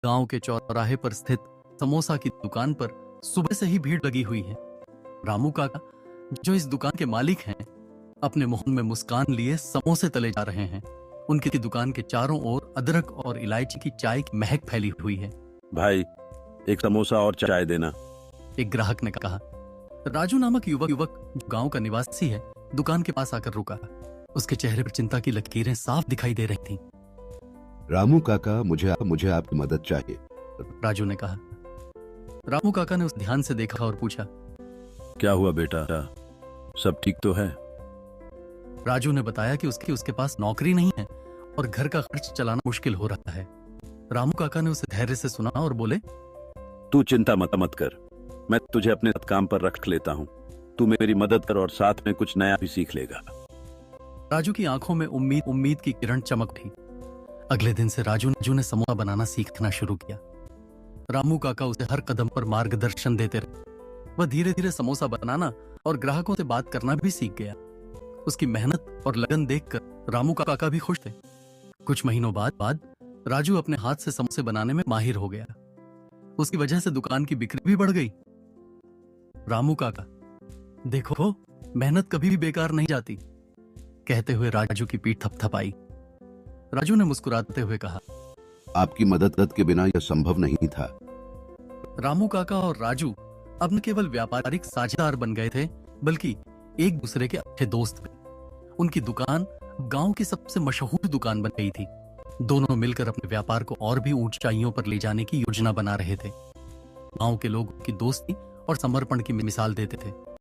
गांव के चौराहे पर स्थित समोसा की दुकान पर सुबह से ही भीड़ लगी हुई है। रामू काका, जो इस दुकान के मालिक हैं, अपने मुंह में मुस्कान लिए समोसे तले जा रहे हैं। उनकी दुकान के चारों ओर अदरक और इलायची की चाय की महक फैली हुई है। भाई, एक समोसा और चाय देना। एक ग्राहक ने कहा। राजू नामक युवक जो गांव का निवासी है, दुकान के पास आकर रुका। उसके चेहरे पर चिंता की लकीरें साफ दिखाई दे रही थीं। रामू काका, मुझे आपकी मदद चाहिए। राजू ने कहा। रामू काका ने उस ध्यान से देखा और पूछा, क्या हुआ बेटा, सब ठीक तो है? राजू ने बताया कि उसके पास नौकरी नहीं है और घर का खर्च चलाना मुश्किल हो रहा है। रामू काका ने उसे धैर्य से सुना और बोले, तू चिंता मत कर, मैं तुझे अपने साथ काम पर रख लेता हूँ। तू मेरी मदद कर और साथ में कुछ नया भी सीख लेगा। राजू की आंखों में उम्मीद की किरण चमक उठी। अगले दिन से राजू ने समोसा बनाना सीखना शुरू किया। रामू काका उसे हर कदम पर मार्गदर्शन देते रहे। वह धीरे धीरे समोसा बनाना और ग्राहकों से बात करना भी सीख गया। उसकी मेहनत और लगन देखकर रामू काका भी खुश थे। कुछ महीनों बाद राजू अपने हाथ से समोसे बनाने में माहिर हो गया। उसकी वजह से दुकान की बिक्री भी बढ़ गई। रामू काका, देखो, मेहनत कभी भी बेकार नहीं जाती, कहते हुए राजू की पीठ थपथपाई। राजू ने मुस्कुराते हुए कहा, आपकी मदद के बिना यह संभव नहीं था। रामू काका और राजू अब न केवल व्यापारिक साझेदार बन गए थे, बल्कि एक दूसरे के अच्छे दोस्त भी। उनकी दुकान गांव की सबसे मशहूर दुकान बन गई थी। दोनों मिलकर अपने व्यापार को और भी ऊंचाइयों पर ले जाने की योजना बना रहे थे। गांव के लोग उनकी दोस्ती और समर्पण की मिसाल देते थे।